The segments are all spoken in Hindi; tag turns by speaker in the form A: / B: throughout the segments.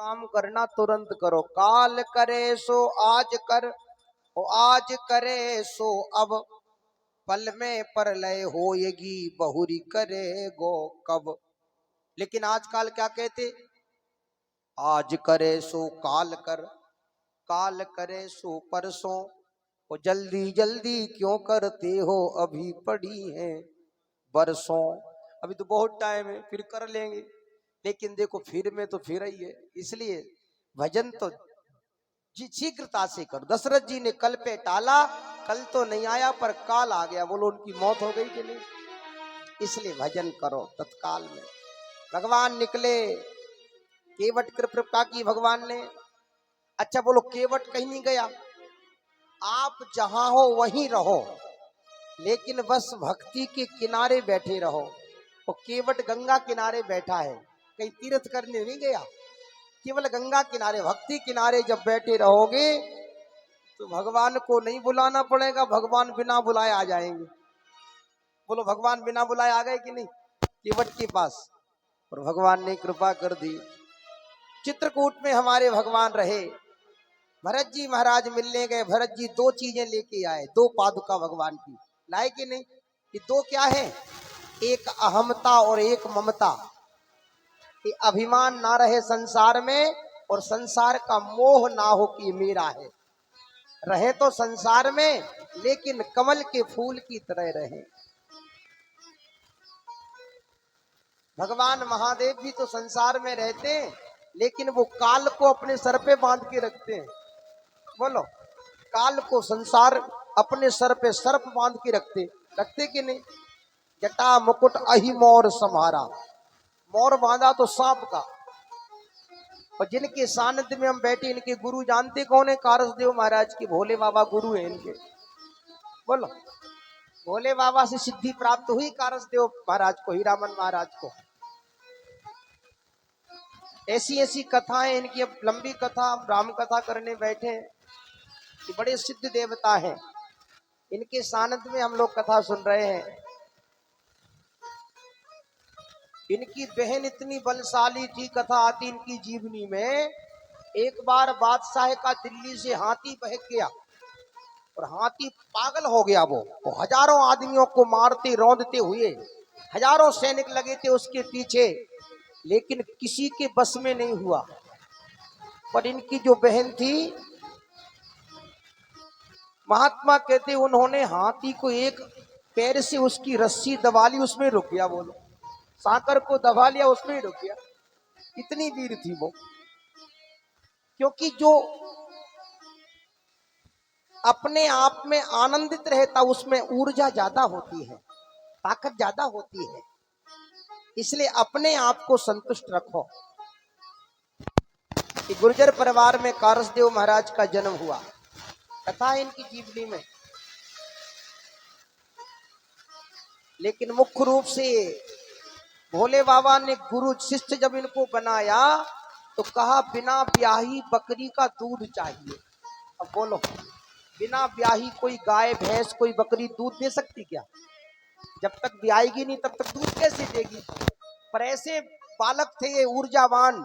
A: काम करना तुरंत करो। काल करे सो आज कर, और आज करे सो अब, पल में परलय होएगी बहुरी करे गो कब। लेकिन आजकल क्या कहते, आज करे सो काल कर, काल करे सो परसों, वो जल्दी जल्दी क्यों करते हो, अभी पड़ी है बरसों। अभी तो बहुत टाइम है, फिर कर लेंगे। लेकिन देखो फिर में तो फिर ही है। इसलिए भजन तो जी शीघ्रता से करो। दशरथ जी ने कल पे टाला, कल तो नहीं आया पर काल आ गया। बोलो उनकी मौत हो गई कि नहीं? इसलिए भजन करो तत्काल में। भगवान निकले, केवट कृपा की भगवान ने। अच्छा बोलो, केवट कहीं नहीं गया, आप जहां हो वहीं रहो, लेकिन बस भक्ति के किनारे बैठे रहो। वो केवट गंगा किनारे बैठा है, कहीं तीर्थ करने नहीं गया, केवल गंगा किनारे भक्ति किनारे जब बैठे रहोगे तो भगवान को नहीं बुलाना पड़ेगा, भगवान बिना बुलाए आ जाएंगे। बोलो भगवान बिना बुलाए आ गए कि नहीं केवट के पास? और भगवान ने कृपा कर दी। चित्रकूट में हमारे भगवान रहे। भरत जी महाराज मिलने गए, भरत जी दो चीजें लेके आए, दो पादुका भगवान की लाए कि नहीं? ये दो क्या है? एक अहमता और एक ममता। ये अभिमान ना रहे संसार में, और संसार का मोह ना हो कि ये मेरा है। रहे तो संसार में, लेकिन कमल के फूल की तरह रहे। भगवान महादेव भी तो संसार में रहते हैं, लेकिन वो काल को अपने सर पे बांध के रखते हैं। बोलो, काल को संसार अपने सर पे सर्प बांध के रखते रखते कि नहीं? जटा मुकुट अहि मोर सम्हारा, मोर बांधा तो सांप का। और जिनके सानिध्य में हम बैठे, इनके गुरु जानते कौन है? कारसदेव महाराज के भोले बाबा गुरु है इनके। बोलो, भोले बाबा से सिद्धि प्राप्त हुई कारसदेव महाराज को, हीरामन महाराज को। ऐसी ऐसी कथाएं इनकी, अब लंबी कथा, हम राम कथा करने बैठे हैं। ये बड़े सिद्ध देवता हैं, इनके सानिध्य में हम लोग कथा सुन रहे हैं। इनकी बहन इतनी बलशाली थी, कथा आती इनकी जीवनी में। एक बार बादशाह का दिल्ली से हाथी बहक गया, और हाथी पागल हो गया। वो हजारों आदमियों को मारते रौंदते हुए, हजारों सैनिक लगे थे उसके पीछे, लेकिन किसी के बस में नहीं हुआ। पर इनकी जो बहन थी, महात्मा कहते उन्होंने हाथी को एक पैर से उसकी रस्सी दबा ली, उसमें रुक गया। बोलो, साकर को दबा लिया, उसमें ही रुक गया। इतनी वीर थी वो। क्योंकि जो अपने आप में आनंदित रहता, उसमें ऊर्जा ज्यादा होती है, ताकत ज्यादा होती है। इसलिए अपने आप को संतुष्ट रखो। कि गुर्जर परिवार में कारसदेव महाराज का जन्म हुआ, कथा है इनकी जीवनी में। लेकिन मुख्य रूप से भोले बाबा ने गुरु शिष्य जब इनको बनाया, तो कहा बिना ब्याही बकरी का दूध चाहिए। अब बोलो, बिना ब्याही कोई गाय भैंस कोई बकरी दूध दे सकती क्या? जब तक ब्याएगी नहीं तब तक दूध कैसे देगी? पर ऐसे बालक थे ये ऊर्जावान।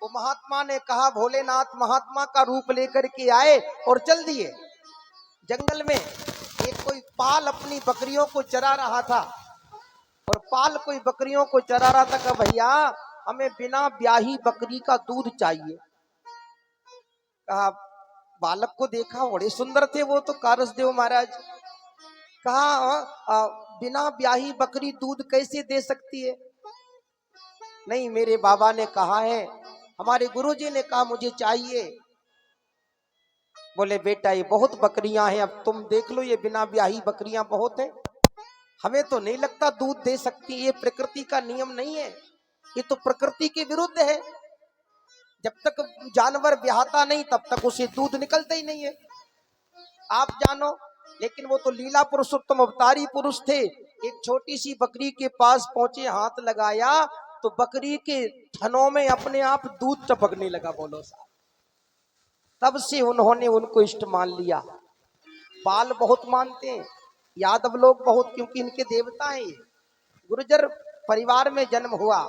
A: वो महात्मा ने कहा, भोलेनाथ महात्मा का रूप लेकर के आए और चल दिए जंगल में। एक कोई पाल अपनी बकरियों को चरा रहा था, और पाल कोई बकरियों को चरा रहा था। कहा भैया, हमें बिना ब्याही बकरी का दूध चाहिए। कहा, बालक को देखा, बड़े सुंदर थे वो तो कारसदेव महाराज। कहा बिना ब्याही बकरी दूध कैसे दे सकती है? नहीं, मेरे बाबा ने कहा है, हमारे गुरुजी ने कहा मुझे चाहिए। बोले बेटा, ये बहुत बकरियां हैं, अब तुम देख लो, ये बिना ब्याही बकरियां बहुत हैं, हमें तो नहीं लगता दूध दे सकती। ये प्रकृति का नियम नहीं है, ये तो प्रकृति के विरुद्ध है। जब तक जानवर ब्याहता नहीं तब तक उसे दूध निकलता ही नहीं है, आप जानो। लेकिन वो तो लीला पुरुषोत्तम अवतारी पुरुष थे। एक छोटी सी बकरी के पास पहुंचे, हाथ लगाया तो बकरी के थनों में अपने आप दूध टपकने लगा। बोलो साहब, तब से उन्होंने उनको इष्ट मान लिया। पाल बहुत मानते हैं, यादव लोग बहुत, क्योंकि इनके देवता हैं ये। गुर्जर परिवार में जन्म हुआ।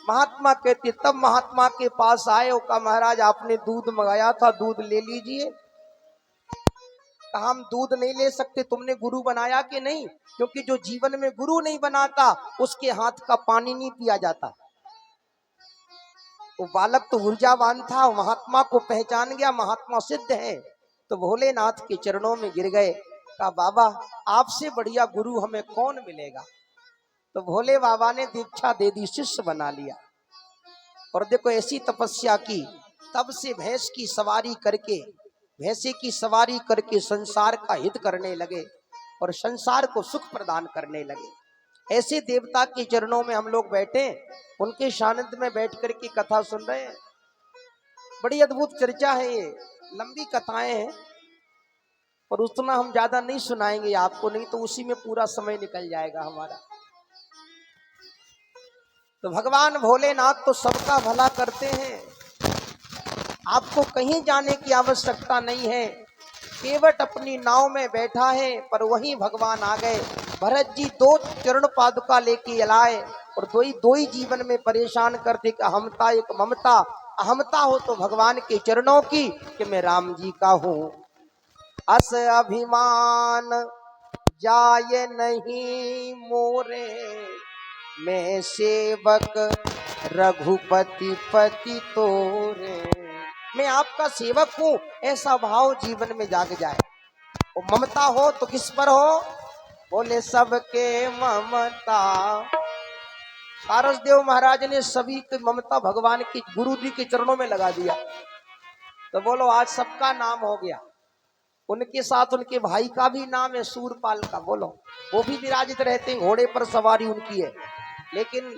A: महात्मा कहते, तब महात्मा के पास आए और कहा महाराज आपने दूध मंगाया था, दूध ले लीजिए। कहा हम दूध नहीं ले सकते, तुमने गुरु बनाया कि नहीं? क्योंकि जो जीवन में गुरु नहीं बनाता उसके हाथ का पानी नहीं पिया जाता। वो बालक तो ऊर्जावान था, महात्मा को पहचान गया, महात्मा सिद्ध है, तो भोलेनाथ के चरणों में गिर गए। कहा बाबा आपसे बढ़िया गुरु हमें कौन मिलेगा? तो भोले बाबा ने दीक्षा दे दी, शिष्य बना लिया। और देखो ऐसी तपस्या की, तब से भैंस की सवारी करके, भैंसे की सवारी करके संसार का हित करने लगे और संसार को सुख प्रदान करने लगे। ऐसे देवता के चरणों में हम लोग बैठे, उनके सानिध्य में बैठ करके कथा सुन रहे हैं। बड़ी अद्भुत चर्चा है, ये लंबी कथाएं हैं और उतना हम ज्यादा नहीं सुनाएंगे आपको, नहीं तो उसी में पूरा समय निकल जाएगा हमारा। तो भगवान भोलेनाथ तो सबका भला करते हैं, आपको कहीं जाने की आवश्यकता नहीं है, केवट अपनी नाव में बैठा है, पर वहीं भगवान आ गए। भरत जी 2 चरण पादुका लेके लाए और दो ही जीवन में परेशान करते, एक अहमता एक ममता। अहमता हो तो भगवान के चरणों की कि मैं राम जी का हूँ, अस अभिमान जाय नहीं मोरे, मैं सेवक रघुपति पति तोरे। मैं आपका सेवक हूँ, ऐसा भाव जीवन में जाग जाए। और ममता हो तो किस पर हो? बोले सबके ममता। कारसदेव महाराज ने सभी की ममता भगवान की गुरु जी के चरणों में लगा दिया। तो बोलो आज सबका नाम हो गया। उनके साथ उनके भाई का भी नाम है, सूरपाल का। बोलो वो भी विराजित रहते हैं, घोड़े पर सवारी उनकी है, लेकिन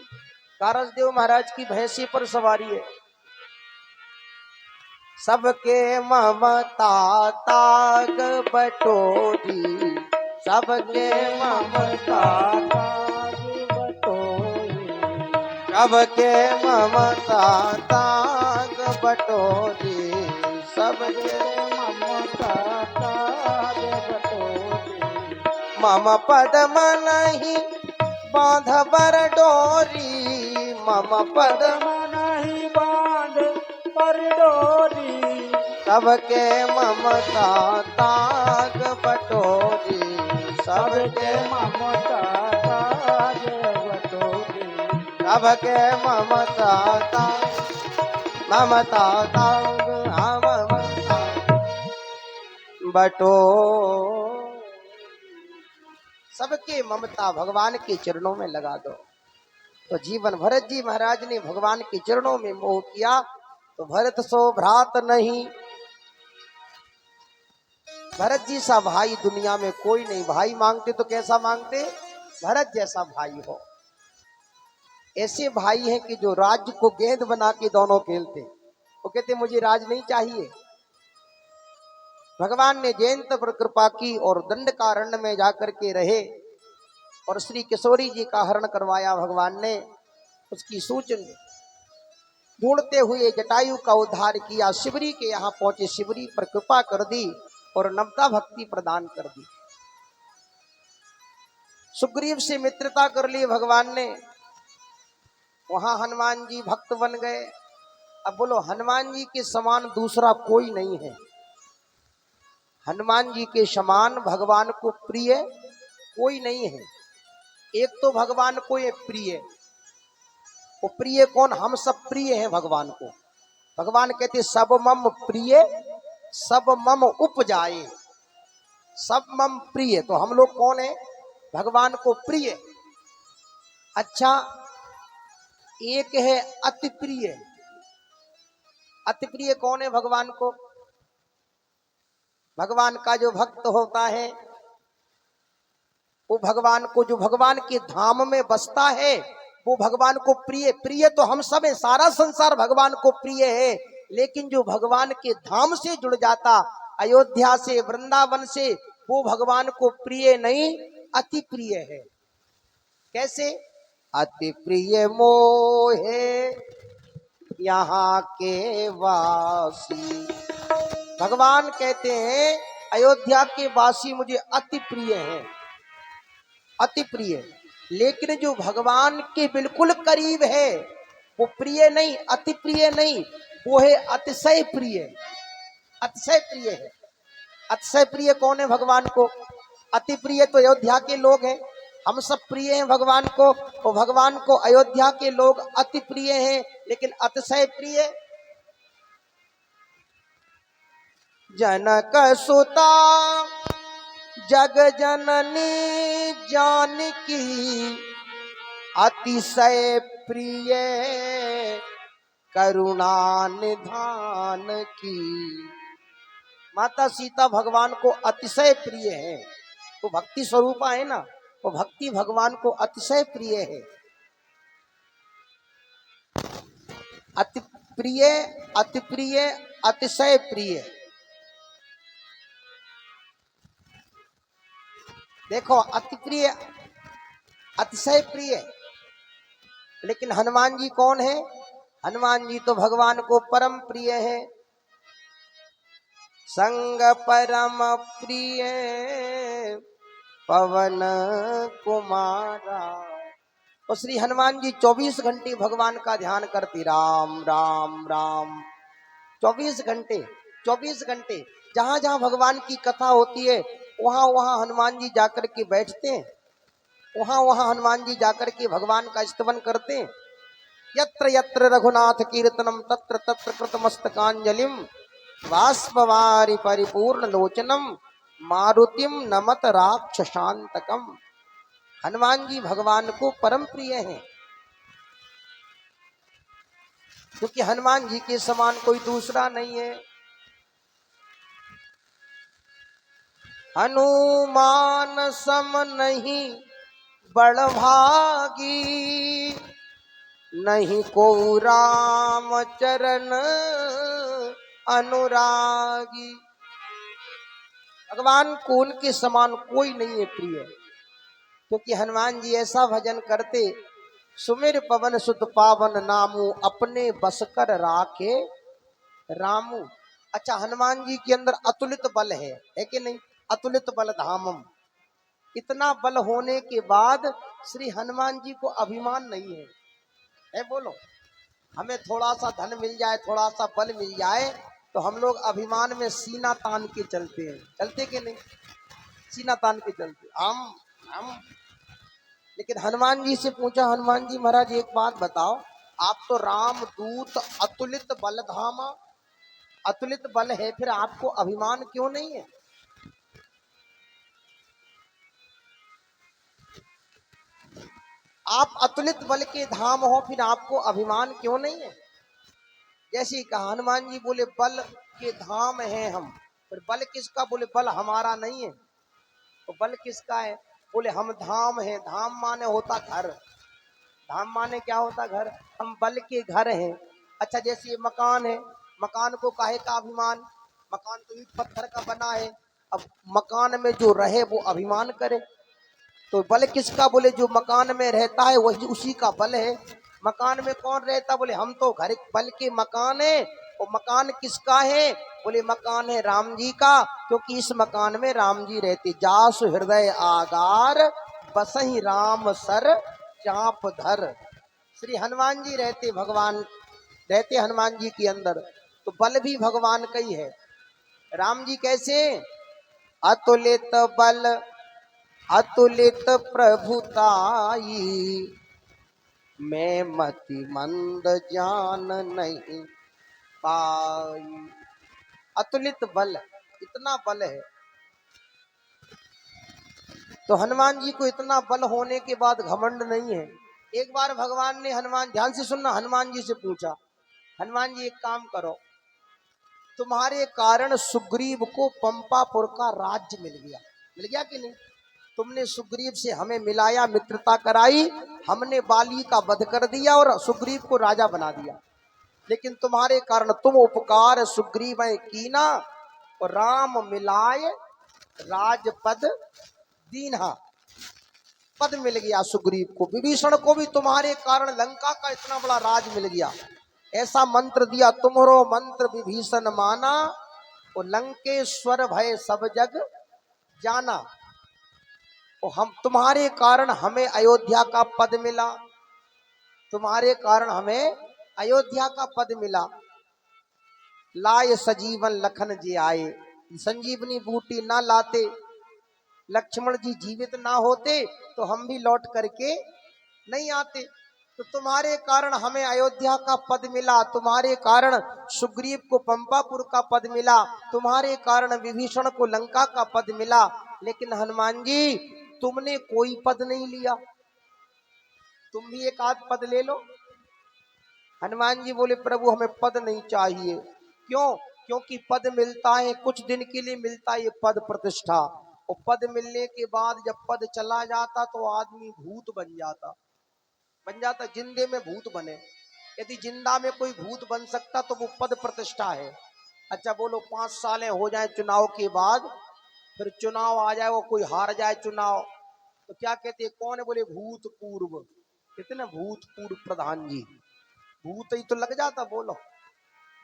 A: कारसदेव महाराज की भैंसे पर सवारी है। सबके ममता ताग बटोरी, सबके ममता ताग बटोरी, सबके ममता ताग बटोरी, सबके ममता ताग बटोरी। मम पद मनहि बांध बर डोरी, मम पद मनहि बांध पर डोरी, सबके ममता ताग बटोरी, सबके ममता ताग बटोरी, सबके ममता ताग, ममता ताग ममता बटोरी। सबके ममता भगवान के चरणों में लगा दो। तो जीवन भरत जी महाराज ने भगवान के चरणों में मोह किया, तो भरत सो भ्रात नहीं। भरत जी सा भाई दुनिया में कोई नहीं। भाई मांगते तो कैसा मांगते? भरत जैसा भाई हो। ऐसे भाई हैं कि जो राज्य को गेंद बना के दोनों खेलते। वो कहते मुझे राज नहीं चाहिए। भगवान ने जयंत पर कृपा की और दंडकारण्य में जाकर के रहे और श्री किशोरी जी का हरण करवाया भगवान ने। उसकी सूचना ढूंढते हुए जटायु का उद्धार किया, शिवरी के यहाँ पहुंचे, शिवरी पर कृपा कर दी और नवता भक्ति प्रदान कर दी। सुग्रीव से मित्रता कर ली भगवान ने, वहां हनुमान जी भक्त बन गए। अब बोलो हनुमान जी के समान दूसरा कोई नहीं है। हनुमान जी के समान भगवान को प्रिय कोई नहीं है। एक तो भगवान को ये प्रिय, वो प्रिय कौन? हम सब प्रिय हैं भगवान को। भगवान कहते सब मम प्रिय सब मम उपजाए, सब मम प्रिय। तो हम लोग कौन है? भगवान को प्रिय। अच्छा, एक है अति प्रिय। अति प्रिय कौन है भगवान को? भगवान का जो भक्त होता है वो भगवान को, जो भगवान के धाम में बसता है वो भगवान को प्रिय। प्रिय तो हम सब है, सारा संसार भगवान को प्रिय है, लेकिन जो भगवान के धाम से जुड़ जाता, अयोध्या से वृंदावन से, वो भगवान को प्रिय नहीं, अति प्रिय है। कैसे? अति प्रिय मोहे यहाँ के वासी। भगवान कहते हैं अयोध्या के वासी मुझे अति प्रिय हैं, अति प्रिय। लेकिन जो भगवान के बिल्कुल करीब है वो प्रिय नहीं, अति प्रिय नहीं, वो है अतिशय प्रिय। अतिशय प्रिय है। अतिशय प्रिय कौन है भगवान को? अति प्रिय तो अयोध्या के लोग हैं। हम सब प्रिय हैं भगवान को, और भगवान को अयोध्या के लोग अति प्रिय हैं। लेकिन अतिशय प्रिय जनक सुता जग जननी जानकी, अतिशय प्रिय करुणा निधान की। माता सीता भगवान को अतिशय प्रिय है। वो भक्ति स्वरूपा है ना, वो भक्ति भगवान को अतिशय प्रिय है। अति प्रिय, अति प्रिय, अतिशय प्रिय। देखो, अति प्रिय, अतिशय प्रिय। लेकिन हनुमान जी कौन है? हनुमान जी तो भगवान को परम प्रिय है। संग परम प्रिय पवन कुमारा। तो श्री हनुमान जी 24 घंटे भगवान का ध्यान करते, राम राम राम। 24 घंटे, 24 घंटे जहां जहां भगवान की कथा होती है वहां वहां हनुमान जी जाकर के बैठते हैं, वहां वहां हनुमान जी जाकर के भगवान का स्तवन करते हैं। यत्र यत्र रघुनाथ कीर्तनम तत्र तत्र कृतमस्तकांजलिम बाष्पवारि परिपूर्ण लोचनम मारुतिम नमत राक्षसांतकम। हनुमान जी भगवान को परम प्रिय हैं, क्योंकि हनुमान जी के समान कोई दूसरा नहीं है। हनुमान सम नहीं बड़भागी, नहीं को राम चरण अनुरागी। भगवान को उनके समान कोई नहीं है प्रिय, क्योंकि हनुमान जी ऐसा भजन करते, सुमिर पवन सुत पावन नामू, अपने बस कर राखे रामू। अच्छा, हनुमान जी के अंदर अतुलित बल है कि नहीं? अतुलित बल धामम। इतना बल होने के बाद श्री हनुमान जी को अभिमान नहीं है बोलो। हमें थोड़ा सा धन मिल जाए, थोड़ा सा बल मिल जाए, तो हम लोग अभिमान में सीना तान के चलते हैं। चलते कि नहीं? सीना तान के चलते हम। लेकिन हनुमान जी से पूछा, हनुमान जी महाराज एक बात बताओ, आप तो राम दूत अतुलित बल धामा, अतुलित बल है, फिर आपको अभिमान क्यों नहीं है? आप अतुलित बल के धाम हो, फिर आपको अभिमान क्यों नहीं है? जैसे ही कहा, हनुमान जी बोले बल के धाम हैं हम। फिर बल किसका? बोले बल हमारा नहीं है। तो बल किसका है? बोले हम धाम हैं। धाम माने होता घर। धाम माने क्या होता? घर। हम बल के घर हैं। अच्छा, जैसे ये मकान है, मकान को काहे का अभिमान? मकान तो ईंट पत्थर का बना है। अब मकान में जो रहे वो अभिमान करे। तो बल किसका? बोले जो मकान में रहता है वही, उसी का बल है। मकान में कौन रहता? बोले हम तो घर बल के मकान है। और मकान किसका है? बोले मकान है राम जी का, क्योंकि इस मकान में राम जी रहते। जासु हृदय आगार बसहि राम सर चाप धर। श्री हनुमान जी रहते, भगवान रहते हनुमान जी के अंदर, तो बल भी भगवान का ही है। राम जी कैसे? अतुलित बल अतुलित प्रभुताई, मैं मति मंद जान नहीं पाई। अतुलित बल, इतना बल है। तो हनुमान जी को इतना बल होने के बाद घमंड नहीं है। एक बार भगवान ने हनुमान, ध्यान से सुनना, हनुमान जी से पूछा, हनुमान जी एक काम करो, तुम्हारे कारण सुग्रीव को पंपापुर का राज्य मिल गया। मिल गया कि नहीं? तुमने सुग्रीव से हमें मिलाया, मित्रता कराई, हमने बाली का वध कर दिया और सुग्रीव को राजा बना दिया। लेकिन तुम्हारे कारण, तुम उपकार सुग्रीव कीना और राम मिलाए राजपद दीन्हा। पद मिल गया सुग्रीव को। विभीषण को भी तुम्हारे कारण लंका का इतना बड़ा राज मिल गया। ऐसा मंत्र दिया, तुम्हारो मंत्र विभीषण माना, और लंकेश्वर भय सब जग जाना। और हम, तुम्हारे कारण हमें अयोध्या का पद मिला, तुम्हारे कारण हमें अयोध्या का पद मिला, लाए सजीवन लखन जी आए। संजीवनी बूटी ना लाते, लक्ष्मण जी जीवित ना होते तो हम भी लौट करके नहीं आते। तो तुम्हारे कारण हमें अयोध्या का पद मिला, तुम्हारे कारण सुग्रीव को पंपापुर का पद मिला, तुम्हारे कारण विभीषण को लंका का पद मिला। लेकिन हनुमान जी तुमने कोई पद नहीं लिया, तुम भी एक आध पद ले लो। हनुमान जी बोले प्रभु हमें पद नहीं चाहिए। क्यों? क्योंकि पद मिलता है कुछ दिन के लिए, मिलता है पद प्रतिष्ठा, और पद मिलने के बाद जब पद चला जाता तो आदमी भूत बन जाता, जिंदे में भूत बने। यदि जिंदा में कोई भूत बन सकता तो वो पद प्रतिष्ठा है। अच्छा बोलो 5 सालें हो जाए चुनाव के बाद, फिर चुनाव आ जाए, वो कोई हार जाए चुनाव, तो क्या कहते हैं? कौन है? बोले भूतपूर्व। कहते ना भूतपूर्व प्रधान जी, भूत ही तो लग जाता। बोलो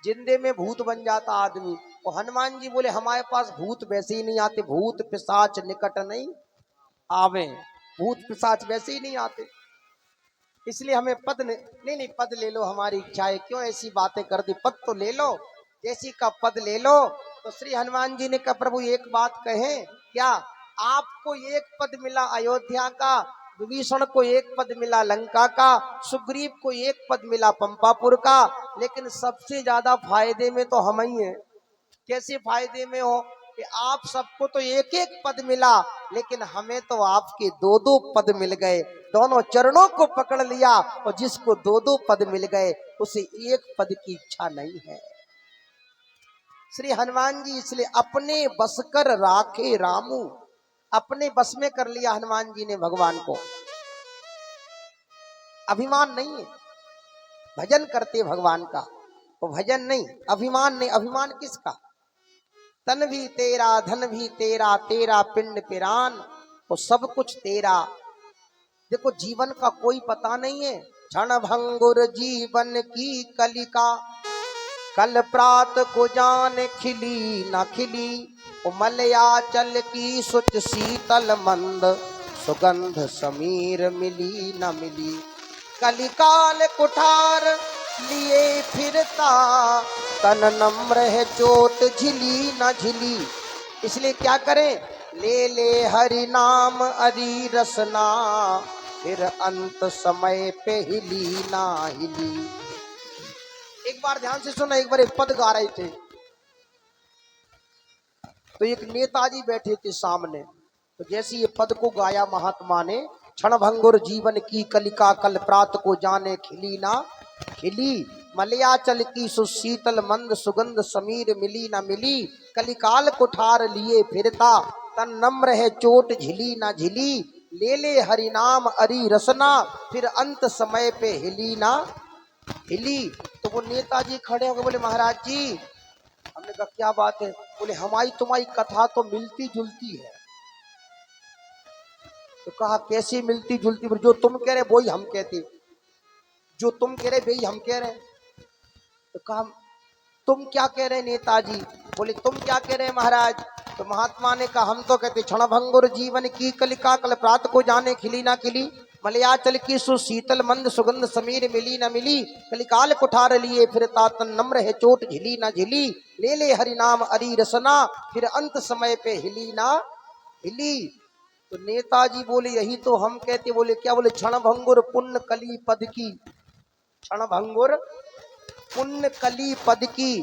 A: जिंदे में भूत बन जाता आदमी। और हनुमान जी बोले हमारे पास भूत वैसे ही नहीं आते, भूत पिशाच निकट नहीं आवे, भूत पिशाच वैसे ही नहीं आते, इसलिए हमें पद नहीं, पद ले लो, हमारी इच्छा है। क्यों ऐसी बातें कर दी? पद तो ले लो, जैसी का पद ले लो। तो श्री हनुमान जी ने कहा प्रभु एक बात कहें क्या? आपको एक पद मिला अयोध्या का, विभीषण को एक पद मिला लंका का, सुग्रीव को एक पद मिला पंपापुर का, लेकिन सबसे ज्यादा फायदे में तो हम ही हैं। कैसे फायदे में हो कि आप सबको तो एक एक पद मिला, लेकिन हमें तो आपके दो दो पद मिल गए। दोनों चरणों को पकड़ लिया, और जिसको दो दो पद मिल गए उसे एक पद की इच्छा नहीं है। श्री हनुमान जी इसलिए अपने बस कर राखे रामू, अपने बस में कर लिया हनुमान जी ने भगवान को। अभिमान नहीं है, भजन करते भगवान का, वो भजन नहीं, अभिमान नहीं। अभिमान किसका? तन भी तेरा, धन भी तेरा, तेरा पिंड पिरान, वो सब कुछ तेरा। देखो जीवन का कोई पता नहीं है। क्षण भंगुर जीवन की कलिका, कल प्रात को जान खिली ना खिली। मलयाचल की सुच शीतल मंद, सुगंध समीर मिली न मिली। कलिकाल कुठार लिए फिरता, तन नम्र है चोट झिली न झिली। इसलिए क्या करें? ले ले हरि नाम अरी रसना, फिर अंत समय पे हिली ना हिली। एक बार ध्यान से सुना, एक बार एक पद गा रहे थे, तो एक नेताजी बैठे थे सामने, तो जैसे ये पद को गाया महात्मा ने, क्षण भंगुर जीवन की कलिका, कल प्रात को जाने खिली ना खिली। मलयाचल की सुशीतल मंद, सुगंध समीर मिली ना मिली। कलिकाल कुठार लिए फिरता, तन नम्र है चोट झिली ना झिली। ले ले हरि नाम अरी रसना, फिर अंत समय पे हिली ना हिली। तो वो नेताजी खड़े होकर बोले महाराज जी, हमने कहा क्या बात है? बोले हमारी तुम्हारी कथा तो मिलती जुलती है। तो कहा कैसी मिलती जुलती? जो तुम कह रहे वही हम कहते, जो तुम कह रहे वही हम कह रहे। तो कहा तुम क्या कह रहे नेताजी? बोले तुम क्या कह रहे महाराज? तो महात्मा ने कहा हम तो कहते क्षण भंगुर जीवन की कलिका, कल प्रात को जाने खिली ना खिली। मलयाचल की सुशीतल मंद, सुगंध समीर मिली न मिली। कलिकाल कुठार लिए फिरता, तन नम्र है चोट झिली ना झिली। ले ले हरि नाम अरी रसना, फिर अंत समय पे हिली ना हिली। तो नेताजी बोले यही तो हम कहते। बोले क्या? बोले क्षण भंगुर पुण्य कली पद की, क्षण भंगुर पुण्य कली पद की,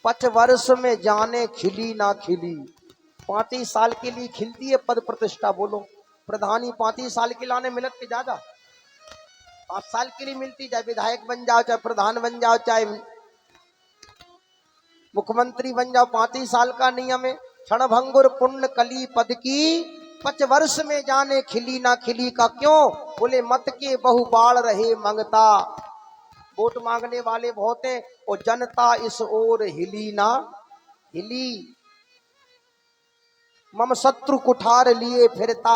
A: 5 वर्ष में जाने खिली ना खिली। 35 साल के लिए खिलती है पद प्रतिष्ठा। बोलो प्रधानी 35 साल के लाने मिलत के ज्यादा, 5 साल के लिए मिलती। चाहे विधायक बन जाओ, चाहे प्रधान बन जाओ, चाहे मुख्यमंत्री बन जाओ, 35 साल का नियम है। क्षण भंगुर पुण्य कली पद की, 5 वर्ष में जाने खिली ना खिली का क्यों? बोले मत के बहु बाढ़ रहे मंगता, वोट मांगने वाले बहुत हैं, और जनता इस ओर हिली ना हिली। मम शत्रु कुठार लिए फिरता,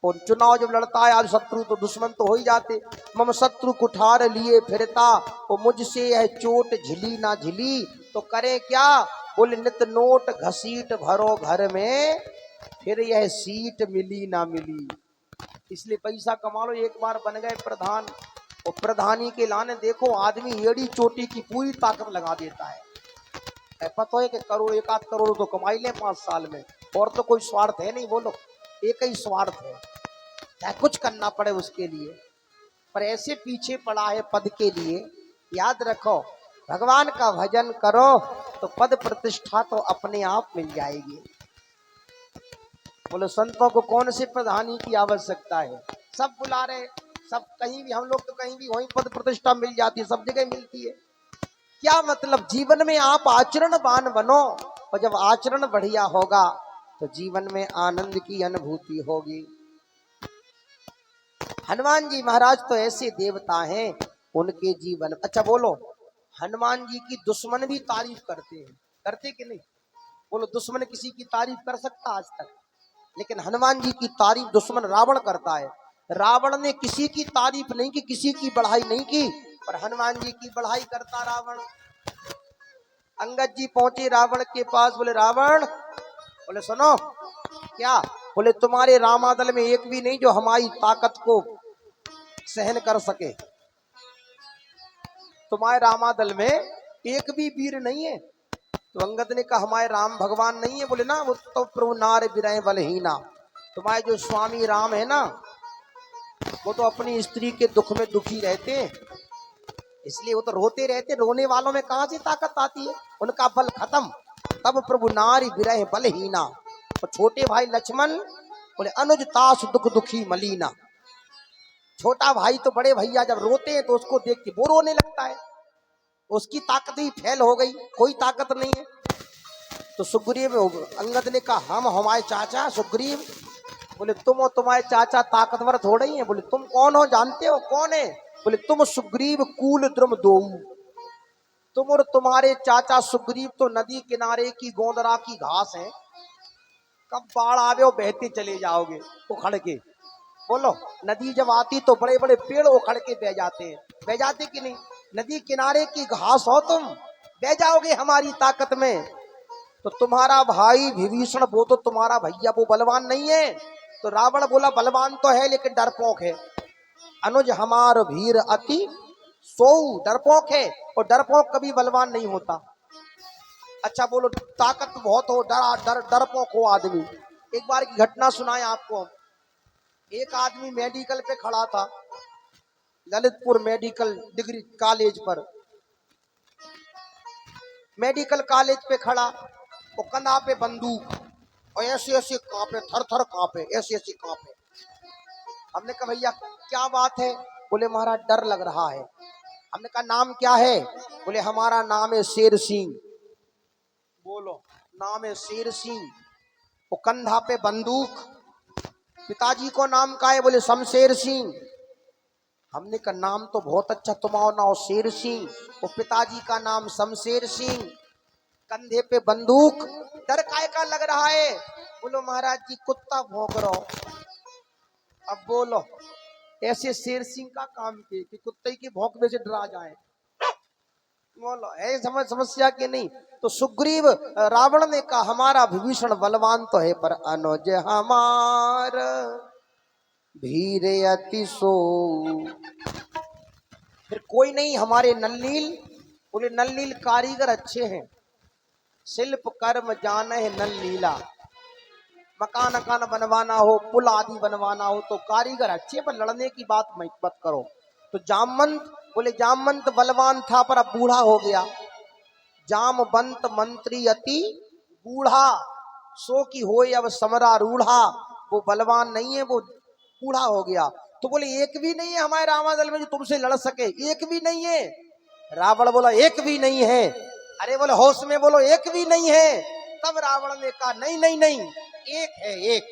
A: और चुनाव जब लड़ता है आज शत्रु तो दुश्मन तो हो ही जाते। मम शत्रु कुठार लिए फिरता, और मुझसे यह चोट झिली ना झिली। तो करे क्या? बोले नित नोट घसीट भरो घर में, फिर यह सीट मिली ना मिली। इसलिए पैसा कमा लो, एक बार बन गए प्रधान और प्रधानी के लाने देखो आदमी एड़ी चोटी की पूरी ताकत लगा देता है। पता है कि करोड़ 1 आध करोड़ तो कमाई ले 5 साल में, और तो कोई स्वार्थ है नहीं। बोलो, एक ही स्वार्थ है, चाहे कुछ करना पड़े उसके लिए, पर ऐसे पीछे पड़ा है पद के लिए। याद रखो, भगवान का भजन करो तो पद प्रतिष्ठा तो अपने आप मिल जाएगी। बोलो, संतों को कौन से प्रधानी की आवश्यकता है? सब बुला रहे, सब कहीं भी, हम लोग तो कहीं भी वहीं पद प्रतिष्ठा मिल जाती है, सब जगह मिलती है। क्या मतलब? जीवन में आप आचरणवान बनो, और जब आचरण बढ़िया होगा तो जीवन में आनंद की अनुभूति होगी। हनुमान जी महाराज तो ऐसे देवता हैं, उनके जीवन। अच्छा बोलो, हनुमान जी की दुश्मन भी तारीफ करते हैं, करते कि नहीं? बोलो, दुश्मन किसी की तारीफ कर सकता आज तक? लेकिन हनुमान जी की तारीफ दुश्मन रावण करता है। रावण ने किसी की तारीफ नहीं की, किसी की बढ़ाई नहीं की, पर हनुमान जी की बढ़ाई करता रावण। अंगद जी पहुंचे रावण के पास, बोले रावण, बोले सुनो, क्या? बोले तुम्हारे रामादल में एक भी नहीं जो हमारी ताकत को सहन कर सके। तुम्हारे रामादल में एक भी वीर नहीं है। तो अंगद ने कहा हमारे राम भगवान नहीं है? बोले ना, वो तो प्रभु नार बिरह बलहीना। तुम्हारे जो स्वामी राम है ना, वो तो अपनी स्त्री के दुख में दुखी रहते हैं, इसलिए वो तो रोते रहते। रोने वालों में कहां से ताकत आती है? उनका बल खत्म। तब प्रभु नारी बिरह बलहीना। और छोटे भाई लक्ष्मण बोले अनुज तास दुख दुखी मलीना। छोटा भाई तो बड़े भैया जब रोते हैं तो उसको देख के वो रोने लगता है, उसकी ताकत ही फेल हो गई, कोई ताकत नहीं है। तो सुग्रीव, अंगद ने कहा हम हमारे चाचा सुग्रीव। बोले तुम और तुम्हारे चाचा ताकतवर थोड़े ही हैं। बोले तुम कौन हो, जानते हो कौन है? बोले तुम सुग्रीव कूल द्रुम दोऊ। तुम और तुम्हारे चाचा सुग्रीव तो नदी किनारे की गोंदरा की घास है, कब बाढ़ आवे हो बहते चले जाओगे उखड़ के। बोलो, नदी जब आती तो बड़े बड़े पेड़ उखड़ के बह जाते हैं, बह जाते कि नहीं? नदी किनारे की घास हो तुम, बह जाओगे हमारी ताकत में। तो तुम्हारा भाई विभीषण, वो तो तुम्हारा भैया, वो बलवान नहीं है। तो रावण बोला बलवान तो है लेकिन डरपोक है। अनुज हमार वीर अति सो, डरपोक है, और डरपोक कभी बलवान नहीं होता। अच्छा बोलो, ताकत बहुत हो, डरपोक हो आदमी। एक बार की घटना सुनाए आपको। एक आदमी मेडिकल पे खड़ा था, ललितपुर मेडिकल डिग्री कॉलेज पर, मेडिकल कॉलेज पे खड़ा, वो कंधा पे बंदूक, और ऐसे ऐसे कांपे, थर थर कांपे, ऐसे ऐसे कांपे। हमने कहा भैया क्या बात है? बोले महाराज डर लग रहा है। हमने कहा नाम क्या है? बोले हमारा नाम है शेर सिंह। बोलो, नाम है शेर सिंह। वो कंधा पे बंदूक। पिताजी को नाम का है? बोले शमशेर सिंह। हमने का नाम तो बहुत अच्छा, तुम्हारा नाम शेर सिंह, वो पिताजी का नाम शमशेर सिंह, कंधे पे बंदूक, डर काय का लग रहा है? बोलो महाराज जी कुत्ता भौंक रहा हो। अब बोलो, ऐसे शेर सिंह का काम किए कि कुत्ते की भौंकने से डरा जाए? बोलो, है समस्या के नहीं? तो सुग्रीव, रावण ने कहा हमारा विभीषण बलवान तो है, पर अनुज हमार भीर अति सो। फिर कोई नहीं हमारे नल्लील। बोले नल्लील कारीगर अच्छे हैं, शिल्प कर्म जाने है नल्लीला। मकान अकान बनवाना हो, पुल आदि बनवाना हो तो कारीगर अच्छे, पर लड़ने की बात मत करो। तो जामवंत, बोले जामवंत बलवान था पर अब बूढ़ा हो गया। जामवंत मंत्री अति बूढ़ा, सो की होए अब समरा रूढ़ा। वो बलवान नहीं है, वो बूढ़ा हो गया। तो बोले एक भी नहीं है हमारे रामादल में जो तुमसे लड़ सके, एक भी नहीं है। रावण बोला एक भी नहीं है। अरे बोले होश में बोलो, एक भी नहीं है। तब रावण ने कहा नहीं नहीं नहीं, एक है, एक।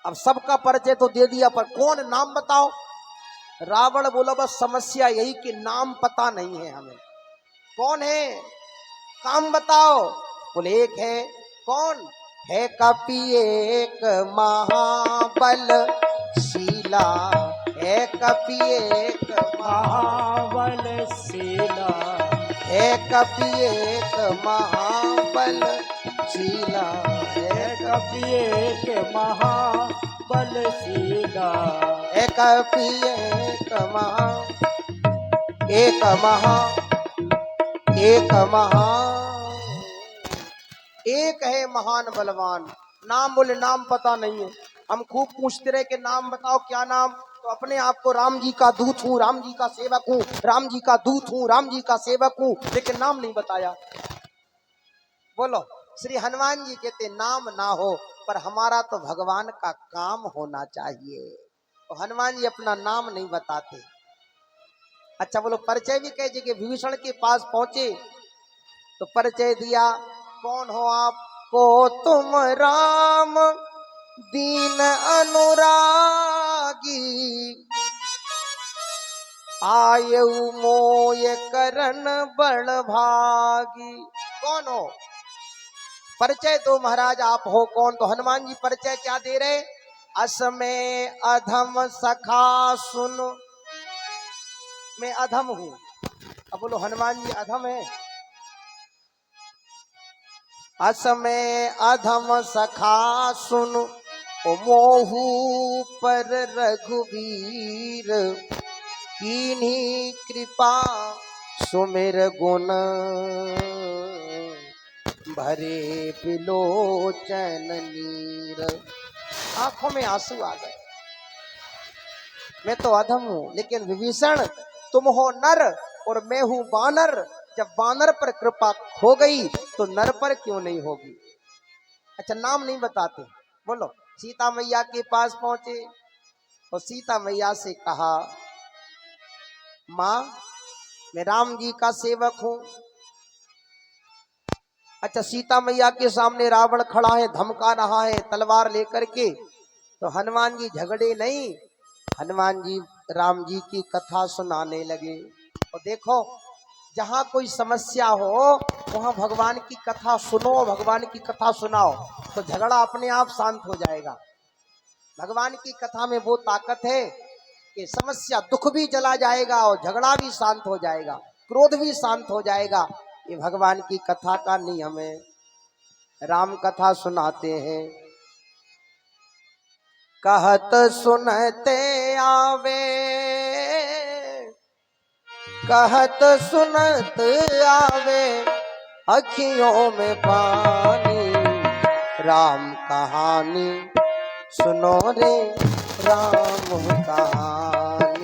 A: अब सबका परिचय तो दे दिया, पर कौन, नाम बताओ। रावण बोला बस समस्या यही कि नाम पता नहीं है हमें, कौन है, काम बताओ। बोले एक है। कौन है? कपि एक महाबल शीला, है कपि एक
B: महाबल शीला,
A: है कपि एक महाबल शीला,
B: है कपि एक महाबल बलशीला
A: एक पिए एक महा एक महा एक महा एक है महान बलवान। नाम बोले नाम पता नहीं है। हम खूब पूछते रहे कि नाम बताओ क्या नाम, तो अपने आप को राम जी का दूत हूँ, राम जी का सेवक हूँ, राम जी का दूत हूँ, राम जी का सेवक हूँ, लेकिन नाम नहीं बताया। बोलो, श्री हनुमान जी कहते नाम ना हो पर हमारा तो भगवान का काम होना चाहिए। तो हनुमान जी अपना नाम नहीं बताते। अच्छा बोलो, परिचय भी कह जगह विभीषण के पास पहुंचे तो परिचय दिया, कौन हो आप? को तुम राम दीन अनुरागी, आयु मोय करण बड़ भागी। कौन हो? परिचय दो महाराज, आप हो कौन? तो हनुमान जी परिचय क्या दे रहे? असमय अधम सखा सुन, मैं अधम हूं। अब बोलो, हनुमान जी अधम है? असमय अधम सखा सुन, ओ मोहू पर रघुवीर, कीन्ही कृपा सुमिर गुण, भरे बिलोचन नीर। आंखों में आंसू आ गए। मैं तो अधम हूं, लेकिन विभीषण तुम हो नर और मैं हूं बानर। जब बानर पर कृपा हो गई तो नर पर क्यों नहीं होगी? अच्छा, नाम नहीं बताते। बोलो, सीता मैया के पास पहुंचे और सीता मैया से कहा, माँ मैं राम जी का सेवक हूं। अच्छा, सीता मैया के सामने रावण खड़ा है, धमका रहा है तलवार लेकर के। तो हनुमान जी झगड़े नहीं, हनुमान जी राम जी की कथा सुनाने लगे। और देखो, जहां कोई समस्या हो वहां भगवान की कथा सुनो, भगवान की कथा सुनाओ, तो झगड़ा अपने आप शांत हो जाएगा। भगवान की कथा में वो ताकत है कि समस्या, दुख भी चला जाएगा और झगड़ा भी शांत हो जाएगा, क्रोध भी शांत हो जाएगा। ये भगवान की कथा का नियम है। राम कथा सुनाते हैं, कहत सुनते आवे, कहत सुनत आवे, अखियों में पानी, राम कहानी सुनो रे राम कहानी।